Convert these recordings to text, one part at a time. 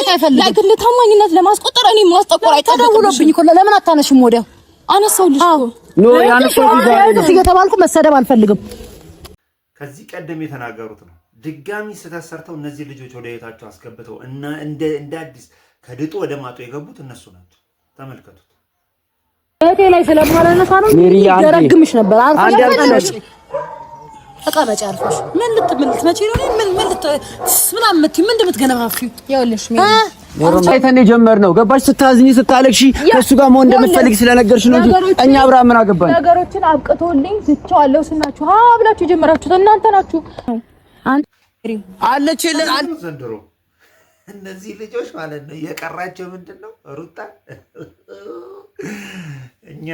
አይፈልግም ለግል ታማኝነት ለማስቆጠር እኔ ማስጠቆር ተደውሎብኝ እኮ ለምን አታነሽም ወዲያው አነሳውልሽ እኮ ኖ ያነሳው እየተባልኩ መሰደብ አልፈልግም ከዚህ ቀደም የተናገሩት ነው ድጋሚ ስተሰርተው እነዚህ ልጆች ወደ ህይወታቸው አስገብተው እና እንደ አዲስ ከድጡ ወደ ማጡ የገቡት እነሱ ናቸው ተመልከቱት እቴ ላይ ስለማላነሳ ነው ይደረግምሽ ነበር አንተ ያልተነሽ ተቀመጭ አልፈሽ ምን ልትመጪ ነው ምን ምናምን ምን እንደምትገነፋፊው ይኸውልሽ አይተን የጀመርነው ገባሽ ስታዝኝ ስታለቅሺ ከሱ ጋር መሆን እንደምትፈልጊ ስለነገርሽ ነው እንጂ እኛ አብራ ምን አገባን ነገሮችን አብቅቶልኝ ትቻለሁ ስናችሁ ብላችሁ የጀመራችሁት እናንተ ናችሁ አለችልን ዘንድሮ እነዚህ ልጆች ማለት ነው የቀራቸው ምንድነው ሩታ እኛ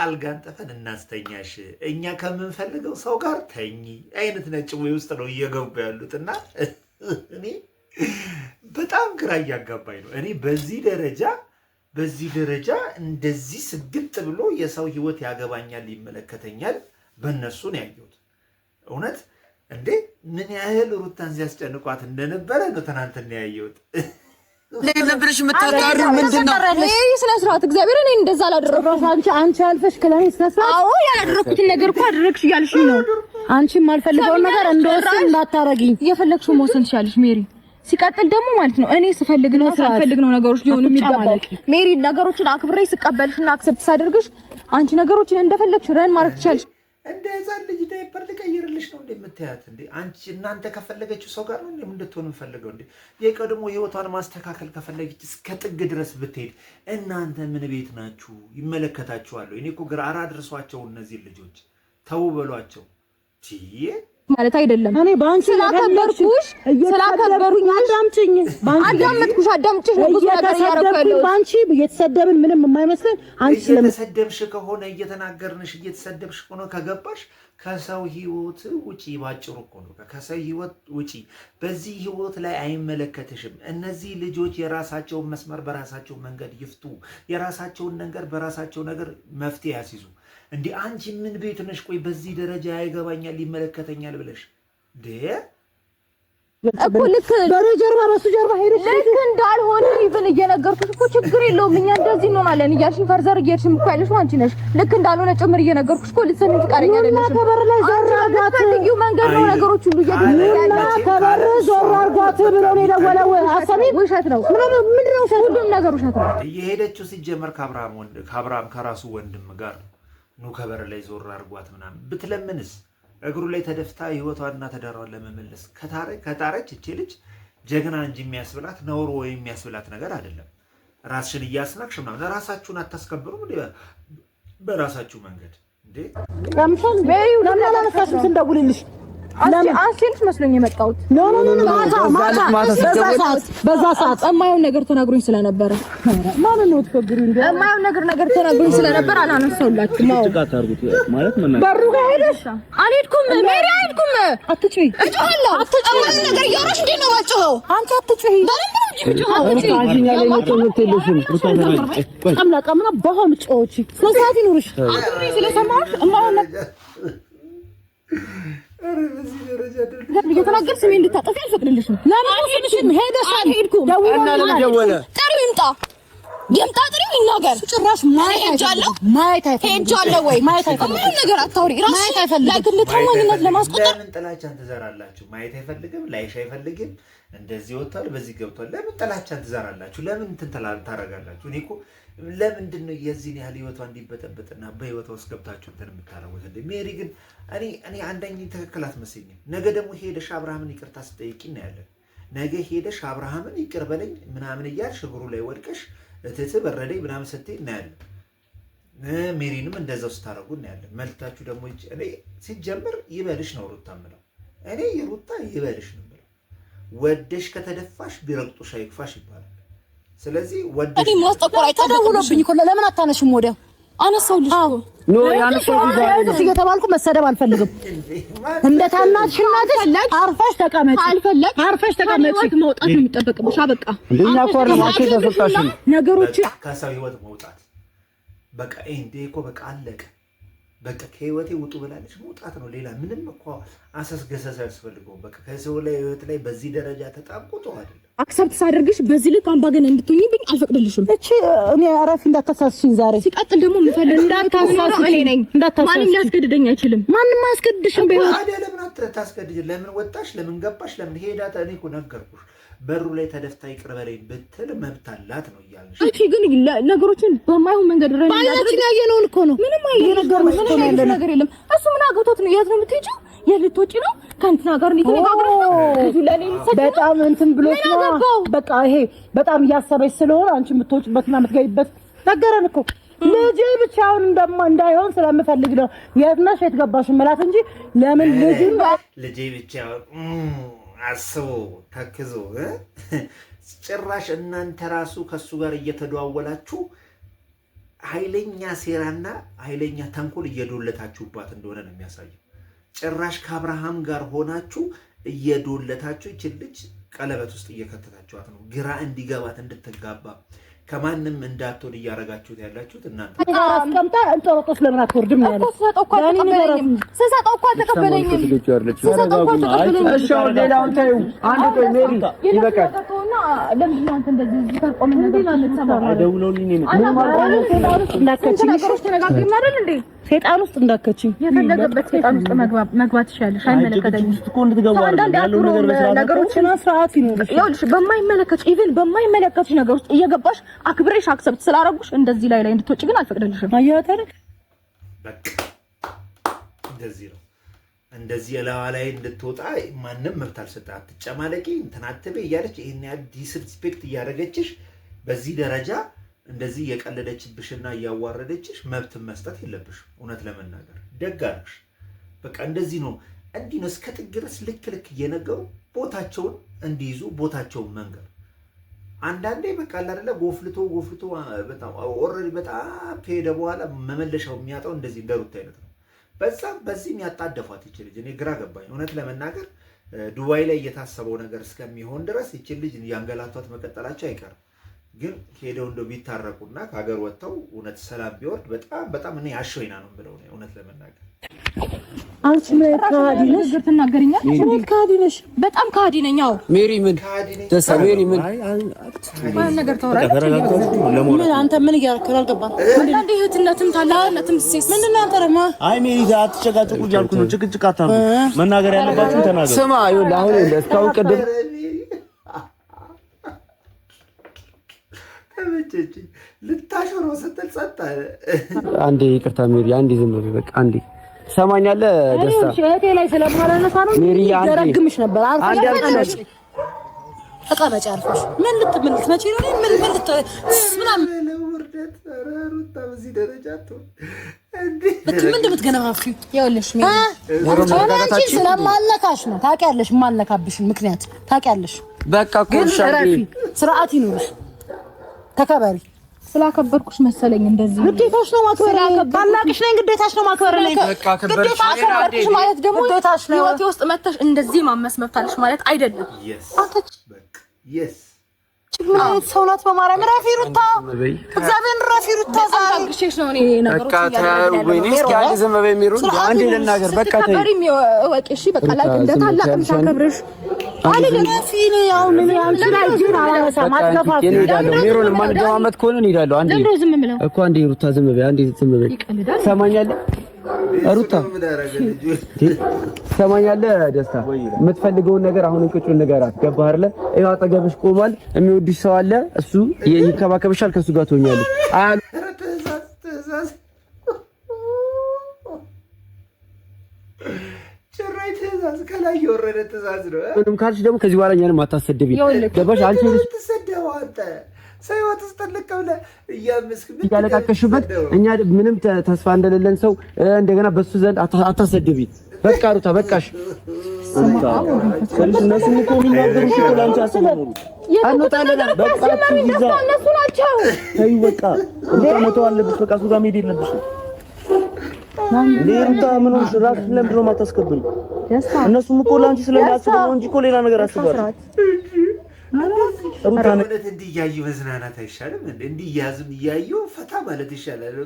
አልጋን ጠፈን እናስተኛሽ እኛ ከምንፈልገው ሰው ጋር ተኝ አይነት ነጭ ወይ ውስጥ ነው እየገቡ ያሉትና እኔ በጣም ግራ እያጋባኝ ነው እኔ በዚህ ደረጃ እንደዚህ ስግጥ ብሎ የሰው ህይወት ያገባኛል ይመለከተኛል በእነሱ ነው ያየሁት እውነት እንዴ ምን ያህል ሩታን ሲያስጨንቋት እንደነበረ ነው ትናንትና ያየሁት ለብርሽ መታጣሩ ምንድነው ይሄ ስለስራት እግዚአብሔር እኔ እንደዛ አላደረኩሽ አንቺ አልፈሽ ከለኔ ስለስራት አዎ ያደረኩት ነገር እኮ አደረክሽ ያልሽ ነው አንቺ ማልፈልገው ነገር እንደወሰን እንዳታረጊኝ እየፈለግሽው መወሰን ትችያለሽ ሜሪ ሲቀጥል ደግሞ ማለት ነው እኔ ስፈልግ ነው ሳልፈልግ ነው ነገሮች ሊሆኑ የሚገባው ሜሪ ነገሮችን አክብሬ ስቀበልሽና አክሰፕት ሳደርግሽ አንቺ ነገሮችን እንደፈለግሽ ረን ማድረግ ትችያለሽ እንደ ህፃን ልጅ ዳይፐር ልቀይርልሽ ነው እንደምትያት እንዴ አንቺ እናንተ ከፈለገችው ሰው ጋር ነው እንደምትሆን ፈልገው እንዴ የቀድሞ ህይወቷን ማስተካከል ከፈለገች እስከ ጥግ ድረስ ብትሄድ እናንተ ምን ቤት ናችሁ ይመለከታችኋል እኔ እኮ ግራ አድርሷቸው እነዚህ ልጆች ተው በሏቸው ቲዬ ማለት አይደለም እኔ ባንቺ ስላከበርኩኝ አዳምጥኩሽ አዳምጥሽ ነው ብዙ ነገር ያረከለው ባንቺ እየተሰደብን ምንም የማይመስለን አንቺ ስለተሰደብሽ ከሆነ እየተናገርንሽ እየተሰደብሽ ሆኖ ከገባሽ ከሰው ህይወት ውጪ ባጭሩ እኮ ነው ከሰው ህይወት ውጪ በዚህ ህይወት ላይ አይመለከትሽም እነዚህ ልጆች የራሳቸውን መስመር በራሳቸው መንገድ ይፍቱ የራሳቸውን ነገር በራሳቸው ነገር መፍትሄ ያስይዙ እንዴ አንቺ ምን ቤት ነሽ ቆይ በዚህ ደረጃ ያይገባኛል ይመለከተኛል ብለሽ እኮ ልክ በጀርባ በሱ ጀርባ ሄደሽ ልክ እንዳልሆነ ይብን እየነገርኩሽ እኮ ችግር የለውም እኛ እንደዚህ ነው ማለት እያልሽኝ ፈርዘር እየሄድሽም እኮ ያለሽ አንቺ ነሽ ልክ እንዳልሆነ ጭምር እየነገርኩሽ እኮ ልትሰሚኝ ፍቃደኛ አይደለሽም ከበር ላይ ዘራጋት ልዩ መንገድ ነው ነገሮች ሁሉ እየደረሰ ከበር ዘራጋት ብሎ ነው የደወለው አሰሚ ውሸት ነው ምንድነው ሁሉም ነገር ውሸት ነው እየሄደችው ሲጀመር ከአብርሃም ከራሱ ወንድም ጋር ነው ከበር ላይ ዞር አርጓት ምናምን ብትለምንስ እግሩ ላይ ተደፍታ ህይወቷንና ተዳራውን ለመመለስ ከታረች እቺ ልጅ ጀግና እንጂ የሚያስብላት ነውር ወይ የሚያስብላት ነገር አይደለም ራስሽን እያስናክሽ ምናምን ራሳችሁን አታስከብሩም በራሳችሁ መንገድ እንዴ ለምሳሌ በይው ለምን አላነሳሽም ስንደውልልሽ አንቺልሽ መስሎኝ የመጣሁት ኖ በዛ ሰዓት የማየውን ነገር ተናግሮኝ ስለነበረ ማን ነው ተፈግሩ እንዴ የማየውን ነገር ተናግሮኝ ስለነበረ አላነሳሁላችሁም ማለት ምን በሩ ጋር ሄደሽ አልሄድኩም ሜሪ አልሄድኩም አትጭይ እጮሃለሁ አትጭይ ነገር እያወራሽ እንዴት ነው የማጮኸው አንቺ አትጭይ አጂኛ ላይ መጥተልሽም አምላካምና በሆም ጮቺ ስለሰዓት ይኑርሽ ስለሰማሽ እማሆነ በዚህ ደረጃ እየተናገር ስሜ እንድታጠፊ አልፈቅድልሽም ለምን ሄደሽ አልሄድኩም ደውለ ጥሪው ይምጣ ጥሪው ይናገር ጭራሽ ማየት ሄጃለሁ ወይ ማየት አይፈልግም ነገር አታውሪ ራስሽ ለግል ታማኝነት ለማስቆጠር ለምን ጥላቻን ትዘራላችሁ ማየት አይፈልግም ላይሽ አይፈልግም እንደዚህ ወጣል በዚህ ገብቷል ለምን ጥላቻን ትዘራላችሁ ለምን እንትን ታረጋላችሁ እኔ እኮ ለምንድን ነው የዚህን ያህል ህይወቷ እንዲበጠበጥና በህይወቷ ውስጥ ገብታችሁ እንትን የምታረጉት እንዴ ሜሪ ግን እኔ አንደኛ ትክክል አትመስለኝም ነገ ደግሞ ሄደሽ አብርሃምን ይቅርታ ስጠይቂ ነው ያለን ነገ ሄደሽ አብርሃምን ይቅር በለኝ ምናምን እያልሽ እግሩ ላይ ወድቀሽ እትት በረደኝ ምናምን ስትይ ነው ያለን ሜሪንም እንደዛው ስታረጉ ነው ያለን መልክታችሁ ደግሞ እኔ ሲጀምር ይበልሽ ነው ሩታ ምለው እኔ ሩታ ይበልሽ ነው ምለው ወደሽ ከተደፋሽ ቢረግጡሽ አይክፋሽ ይባላል ስለዚህ ወደሽ እኔ ማስጠቆር ተደውሎብኝ እኮ ለምን አታነሽም ወዲያው አነሳውልሽ ኖ ያነሳው እዚህ እየተባልኩ መሰደብ አልፈልግም እንደ ታናሽናትሽ አርፈሽ ተቀመጪ አርፈሽ ተቀመጪ መውጣት ነው የሚጠበቅብሽ አበቃ እንደኛ ኮር ማቼ ተፈጣሽ ነገሮች ከሰው ህይወት መውጣት በቃ እንዴ እኮ በቃ አለቀ በቃ ከህይወቴ ውጡ ብላለች መውጣት ነው ሌላ ምንም እኮ አሰስገሰሰ ያስፈልገው በቃ ከሰው ላይ ህይወት ላይ በዚህ ደረጃ ተጣብቆ አይደለም አክሰፕት ሳደርግሽ በዚህ ልክ አምባገነን እንድትሆኚብኝ አልፈቅድልሽም። እቺ እኔ አራፊ እንዳታሳስሽኝ ዛሬ። ሲቀጥል ደግሞ የምፈልግ እንዳታሳስሽ እኔ ነኝ። ማንም ሊያስገድደኝ አይችልም። ማንም አያስገድድሽም። በህይወት ለምን አታስገድጂ? ለምን ወጣሽ? ለምን ገባሽ? ለምን ሄዳታ? እኔ እኮ ነገርኩሽ። በሩ ላይ ተደፍታ ይቅር በለኝ ብትል መብት አላት ነው እያልሽ። አንቺ ግን ነገሮችን በማይሆን መንገድ ረኝ ባላችን ያየነውን እኮ ነው። ምንም አይነት ነገር የለም። እሱ ምን አግብቶት ነው? የት ነው የምትሄጂው? የልትወጪ ነው? ከእንትና ጋር ነው የተነጋገረው። በጣም እንትን ብሎሽ ነው። በቃ ይሄ በጣም እያሰበች ስለሆነ አንቺ የምትወጪበትና የምትገቢበት ነገረን እኮ። ልጄ ብቻውን እንዳይሆን ስለምፈልግ ነው የት ነሽ የት ገባሽ እምላት እንጂ ለምን ልጄ ብቻውን አስቦ ተክዞ ጭራሽ እናንተ ራሱ ከሱ ጋር እየተደዋወላችሁ ኃይለኛ ሴራና ኃይለኛ ተንኮል እየዶለታችሁባት እንደሆነ ነው የሚያሳየው። ጭራሽ ከአብርሃም ጋር ሆናችሁ እየዶለታችሁ ይችል ልጅ ቀለበት ውስጥ እየከተታችኋት ነው። ግራ እንዲገባት እንድትጋባ ከማንም እንዳትወድ እያረጋችሁት ያላችሁት እናንተ። አስቀምጣ እንጦሮጦስ ለምን አትወርድም ነው ያለው። ስሰጠው እኮ አልተቀበለኝም። እሺ ሌላውን ተይው። አንድ ቆይ ሜሪ ይበቃል። ለምንድን ነው አንተ እንደዚህ ተቆመን ነገር ደውለውልኝ ነው ነገሮች ተነጋግረን አይደል እንዴ? ሰይጣን ውስጥ እንዳከችኝ የፈለገበት ሰይጣን ውስጥ መግባት ይሻልሽ። አይመለከተኝም እኮ እንድትገባ ያለው ነገር ነገሮችን ስርዓት ይኖርሽ። ይኸውልሽ በማይመለከትሽ ነገር ውስጥ እየገባሽ አክብሬሽ አክሰፕት ስላደረጉሽ እንደዚህ ላይ እንድትወጪ ግን አልፈቅድልሽም። አያታረክ በቃ እንደዚህ ነው። እንደዚህ የላዋ ላይ እንድትወጣ ማንም መብት አልሰጣት። አትጨማለቂ እንትን አትበይ እያለች ይሄን ያህል ዲስሪስፔክት እያደረገችሽ በዚህ ደረጃ እንደዚህ የቀለደችብሽና እያዋረደችሽ መብት መስጠት የለብሽ። እውነት ለመናገር ደግ አደረግሽ። በቃ እንደዚህ ነው። እንዲህ ነው እስከ ጥግ ድረስ ልክ እየነገሩ ቦታቸውን እንዲይዙ ቦታቸውን መንገር። አንዳንዴ በቃ አይደለ ጎፍልቶ በጣም ኦልሬዲ በጣም ከሄደ በኋላ መመለሻው የሚያጣው እንደዚህ እንደሩት አይነት ነው። በዚህም ያጣደፏት ይችል ልጅ እኔ ግራ ገባኝ። እውነት ለመናገር ዱባይ ላይ የታሰበው ነገር እስከሚሆን ድረስ ይችል ልጅ ያንገላቷት መቀጠላቸው አይቀርም። ግን ሄደው እንደው ቢታረቁና ከሀገር ወጥተው እውነት ሰላም ቢወርድ በጣም እኔ አሾይና ነው ብለው ነው እውነት ለመናገር። አንቺ ካዲ ነሽ ትናገሪኛለሽ። ካዲ ነሽ፣ በጣም ካዲ ነኝ። አዎ ሜሪ ምን ደስ ሜሪ ምን ማን ነገር ተወራለች። ምን አንተ ምን እያደረክ አልገባም። አንዳንዴ እህትነትም ታላቅነትም ምንድን ነው አንተማ? አይ ሜሪ አትጨቃጨቁ እያልኩ ነው። ጭቅጭቅ አታምጡ። መናገር ያለባችሁን ተናገሩ። ስማ ይኸውልህ አሁን እስካሁን ቅድም ተመቸችኝ ልታሾረው ስትል ጸጥ አለ። አንዴ ይቅርታ ሜሪ፣ አንዴ ዝም በል በቃ አንዴ። ትሰማኛለህ ደስታ? እህቴ ላይ ስለማላነሳ ነው ሜሪ። ደረግምሽ ነበር አንዴ አልቀለሽ ተቀመጭ አልፈሽ ምን ልትመጪ ነው? ምን ምናምን ለውርደት ሩታ በዚህ ደረጃ አትሆን እንዴ? ምን እንደምትገነፋፊው ይኸውልሽ አንቺ ስለማልነካሽ ነው ታውቂያለሽ። የማልነካብሽን ምክንያት ታውቂያለሽ። በቃ ኮርሻሪ ስርዓት ይኑርሽ፣ ተከበሪ። ስላከበርኩሽ መሰለኝ እንደዚህ ግዴታሽ ነው ማክበር። ታላቅሽ ነኝ፣ ግዴታሽ ነው ማክበር። በቃ ከበርሽ ማለት ደግሞ ግዴታሽ ነው። ህይወቴ ውስጥ መተሽ እንደዚህ ማመስ መብታለሽ ማለት አይደለም። ምን አይነት ሰው ናት? በማርያም ረፊ ሩታ፣ እግዚአብሔር ረፊ ሩታ። ዛሬ ግሽሽ ነው እኔ ነገሮች በቃ ተው ወይኔ እስኪ አንዴ ዝም በይ ሜሪ። አንዴ ልናገር በቃ ተይ። ተከበሪም ወቂ እሺ በቃ ላይ እንደ ታላቅ ምታከብርሽ አይደለም ረፊ ነው። ያው ምን አንቺ ላይ ግን አላነሳም። አትከፋት። እንሄዳለን ሜሮን ማን ደማመት ከሆነ እንሄዳለን። አንዴ ዝም ብለው እኮ አንዴ ሩታ ዝም በይ፣ አንዴ ዝም በይ። ሰማኛለህ ሩታ? ሰማኛለህ ደስታ? የምትፈልገውን ነገር አሁን እንቅጩን ንገራት። ገባህ አይደለ? ይኸው አጠገብሽ ቆሟል። የሚወድሽ ሰው አለ፣ እሱ ይንከባከብሻል። ከሱ ጋር ትሆኛለሽ። ጭራይ ትእዛዝ ከላይ የወረደ ትእዛዝ ነው። ምንም ካልሽ ደግሞ ከዚህ በኋላ እኛንም አታሰድቢ። ገባሽ? አንቺ ትሰደው አንተ ሰይወት ተስተልቀ ብለህ እያለቃቀሽበት እኛ ምንም ተስፋ እንደሌለን ሰው እንደገና በሱ ዘንድ አታሰድቢ። በቃ ሩታ በቃሽ። እነሱ እኮ የሚናገሩት እኮ ላንቺ አሰማሩ አንወጣለን። በቃ እነሱ ናቸው። ተይ በቃ ሩታ መተው አለብሽ። በቃ እሱ ጋር መሄድ የለብሽም። ሩታ ምን ሆነሽ? እራስሽን ለምንድን ነው የማታስከብሪው? እነሱም እኮ ላንቺ ስለሚያስቡ ነው እንጂ እኮ ሌላ ነገር አስባለሁ። ሩታ ማለት እንዲያዩ መዝናናት አይሻልም? እንዲያዙን እያዩ ፈታ ማለት ይሻላል።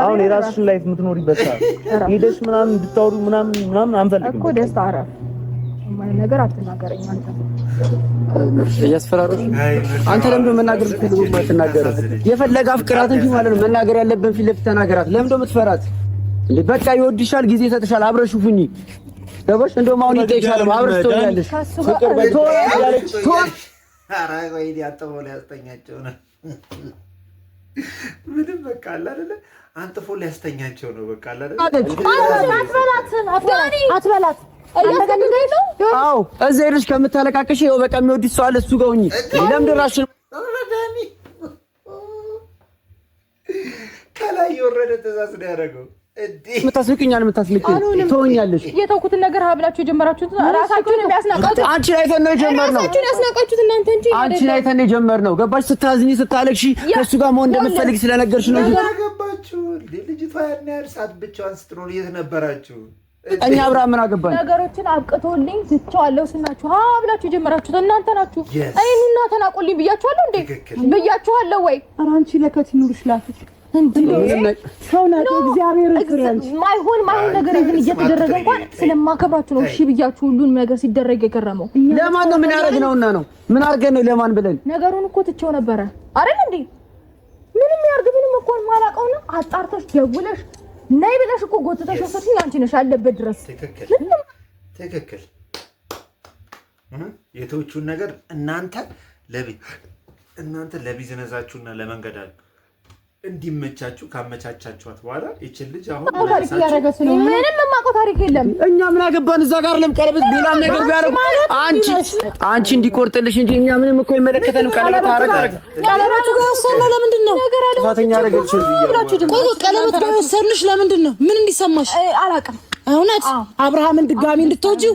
አሁን የራስሽን ላይፍ የምትኖሪበት ሰዓት ሄደሽ ምናምን እንድታወሩ ምናምን አንፈልግም እኮ ደስታ አረፍ ነገር አትናገረኝ አንተ እያስፈራሩሽ አንተ ለምንድን ነው መናገር የምትፈልገው? የፈለገ አፍቅራት እንጂ ማለት ነው መናገር ያለብን ፊት ለፊት ተናገራት። ለምንድን ነው የምትፈራት? በቃ ይወድሻል፣ ጊዜ ይሰጥሻል፣ አብረሽ ሁኚ። ደበሽ እንደውም አሁን ይጠይሻል፣ አብረሽ ትሆኛለሽ። ፍቅር በያለች ኧረ ቆይ ያጠበው ሊያስተኛቸው ነው። ምንም በቃ አለ አይደለ አንጥፎ ሊያስተኛቸው ነው። በቃ አለ አይደለ አትበላት። አዎ እዛ ሄደሽ ከምታለቃቅሽ ይኸው በቃ የሚወድሽ ሰው አለ፣ እሱ ጋር ሁኚ። ለምንድን እራስሽን ከላይ የወረደ ትእዛዝ ነው ያደረገው። የምታስልቅኛል የምታስልቅኝ ትሆኛለሽ። የተውኩትን ነገር ሀብላችሁ የጀመራችሁት ራሳችሁን የሚያስናቃችሁ አንቺን አይተን ነው የጀመርነው። ራሳችሁን ያስናቃችሁት እናንተ እንጂ አንቺን አይተን ነው የጀመርነው። ገባሽ? ስታዝኝ ስታለቅሺ ከእሱ ጋር መሆን እንደምትፈልጊ ስለነገርሽ ነው እንጂ ገባችሁ። ልጅቷ ያን ያህል ሰዓት ብቻዋን ስትኖር የት ነበራችሁ? እኛ አብርሃም ምን አገባን? ነገሮችን አብቅቶልኝ ትቼዋለሁ ስናችሁ ሀብላችሁ የጀመራችሁት እናንተ ናችሁ። እኔና ተናቆልኝ ብያችኋለሁ እንዴ? ብያችኋለሁ ወይ? ኧረ አንቺ ለከት ይኑርሽ ላፍሽ ሰው ናት። እግዚአብሔር ይክራንቺ ማይሆን ነገር ይዝን እየተደረገ እንኳን ስለማከብራችሁ ነው እሺ ብያችሁ ሁሉን ነገር ሲደረግ የከረመው። ለማን ነው ምን ያደርግነውና ነው? ምን አድርገን ነው ለማን ብለን? ነገሩን እኮ ትቼው ነበረ አይደል እንዴ? ምንም ያርግ ምንም እኮ ማላውቀው ነው። አጣርተሽ ደውለሽ ነይ ብለሽ እኮ ጎትተሽ ወሰድሽኝ አንቺ ነሽ አለበት ድረስ። ትክክል የተውቹን ነገር እናንተ ለቢዝነሳችሁና ለመንገዳችሁ እንዲመቻችሁ ካመቻቻችኋት በኋላ እቺን ልጅ አሁን ምንም የማውቀው ታሪክ የለም። እኛ ምን አገባን? እዛ ጋር ለምቀርበት ሌላም ነገር ቢያደርጉ አንቺ እንዲቆርጥልሽ እንጂ እኛ ምንም እኮ ይመለከተንም። ቀለበት ቀለበት ጋር ወሰነ ለምንድን ነው? ጥፋተኛ አደረገች ቆይ ቀለበት ጋር ወሰንሽ ለምንድን ነው? ምን እንዲሰማሽ አላውቅም። እውነት አብርሃምን ድጋሚ እንድትወጂው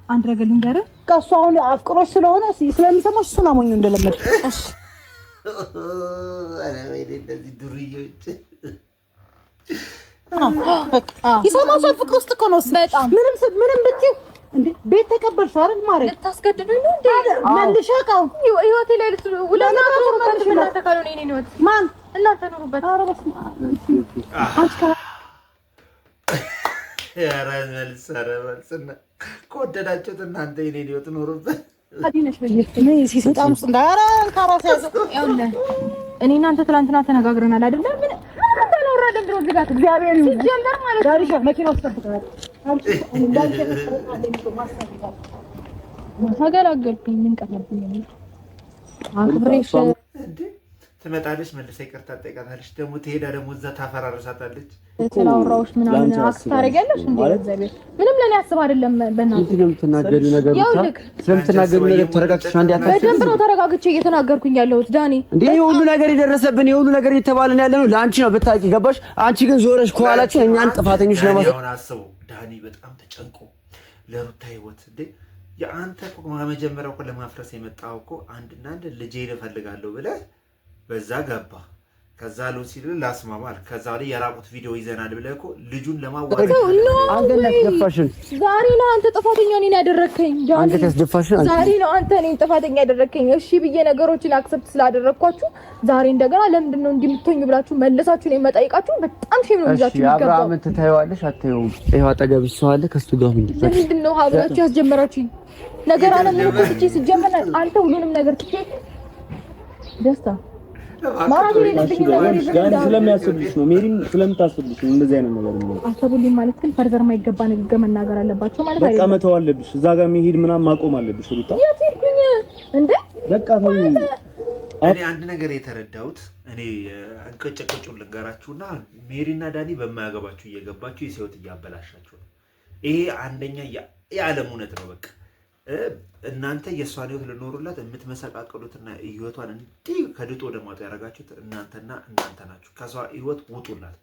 አንድ ነገር ልንገርህ። ከእሱ አሁን አፍቅሮሽ ስለሆነ ስለሚሰማሽ እሱን አሞኝ እንደለመድሽ እንደዚህ ዱርዬዎች ይሰማሻል። ፍቅር ውስጥ እኮ ነው በጣም ምንም ብትይው እንዴ ቤት ተቀበልሽ አይደል? ማረኝ ልታስገድዱኝ ነው እንዴ? መልሽ አውቃው ህይወቴ ላይ ሁለና ኑሩበት። እናንተ ካልሆነ እኔ ነው ማን እናንተ ኑሩበት። ኧረ መልስና ከወደዳችሁት እናንተ የኔን ህይወት ኑሩበት። እኔ እናንተ ትናንትና ተነጋግረናል አይደል? ምን ተናወራለን ድሮ ዝጋት እግዚአብሔር ይጀምር ማለት ነው። መኪና ውስጥ ተፈጠረ ተገላገልኩኝ። ምን ቀረብኝ? አክብሬሽ ትመጣለች፣ መልሳ ይቅርታ ትጠይቃታለች፣ ደግሞ ትሄዳ ደግሞ እዛ ታፈራርሳታለች። ተናወራውሽ ምናምን አስታረጋለሽ እንዴ? እግዚአብሔር ምንም ለኔ አስብ አይደለም። በእናትህ ስለምትናገሪው ነገር ስለምትናገሪው ነገር ተረጋግተሽ አንዴ አታስቢ። በደንብ ነው ተረጋግቼ እየተናገርኩኝ ያለሁት ዳኒ። እንዴ የሁሉ ነገር የደረሰብን የሁሉ ነገር እየተባለን ያለ ነው ለአንቺ ነው ብታውቂ፣ ገባሽ? አንቺ ግን ዞረሽ ከኋላችን እኛን ጥፋተኞች ለማለት ነው። አስቡ ዳኒ በጣም ተጨንቆ ለሩታ ህይወት እንዴ የአንተ እኮ መጀመሪያው እኮ ለማፍረስ የመጣው እኮ አንድና አንድ ልጄን እፈልጋለሁ ብለህ በዛ ገባ። ከዛ ሉሲል ላስማማል ከዛ ላይ የራቁት ቪዲዮ ይዘናል ብለህ እኮ ልጁን ለማዋረድ አንገት ያስደፋሽን ዛሬ ነው አንተ ጥፋተኛ ነኝ ያደረከኝ። አንገት ያስደፋሽን ዛሬ ነው አንተ ነኝ ጥፋተኛ ያደረከኝ። እሺ ብዬ ነገሮችን አክሰፕት ስላደረኳችሁ ዛሬ እንደገና ለምንድን ነው እንዲምትሆኝ ብላችሁ መልሳችሁ ነው የመጣይቃችሁ። በጣም ሼም ነው ይዛችሁ ይገባው። አብርሃምን ትታይዋለሽ አታየውም? ይሄው አጠገብሽ ሰው አለ ከሱ ጋር ምንድን ነው ሀብላችሁ ያስጀመራችሁኝ ነገር አለ። ምን እኮ ትቼ ሲጀመር አንተ ሁሉንም ነገር ትቼ ደስታ ስለሚያስብልሽ ነው። ሜሪም ስለምታስብልሽ ነው እንደዚህ አይነት ነገር ነው። አሰቡልኝ ማለት ግን ፈርዘር የማይገባ ንግግር መናገር አለባቸው ማለት አይደለም። በቃ መተው አለብሽ። እዛ ጋር መሄድ ምናምን ማቆም አለብሽ ሩታ። የት ሄድኩኝ እንዴ? በቃ ተው። እኔ አንድ ነገር የተረዳሁት እኔ እንቅጭቅጩን ልንገራችሁና ሜሪና ዳኒ በማያገባችሁ እየገባችሁ የሰውት እያበላሻችሁ ነው። ይሄ አንደኛ የዓለም እውነት ነው። በቃ እናንተ የእሷን ህይወት ልኖሩላት የምትመሰቃቀሉትና ህይወቷን እንዲህ ከድጦ ወደ ማጡ ያደረጋችሁት እናንተና እናንተ ናችሁ። ከሷ ህይወት ውጡላት፣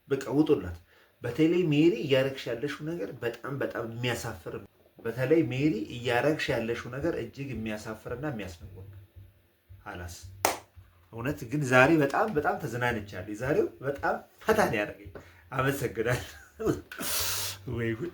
በቃ ውጡላት። በተለይ ሜሪ እያረግሽ ያለሽው ነገር በጣም የሚያሳፍር፣ በተለይ ሜሪ እያረግሽ ያለሽው ነገር እጅግ የሚያሳፍርና የሚያስነውር አላስ እውነት ግን ዛሬ በጣም ተዝናንቻለሁ። ዛሬው በጣም ፈታ ነው ያደረገኝ። አመሰግናለሁ። ወይ ጉድ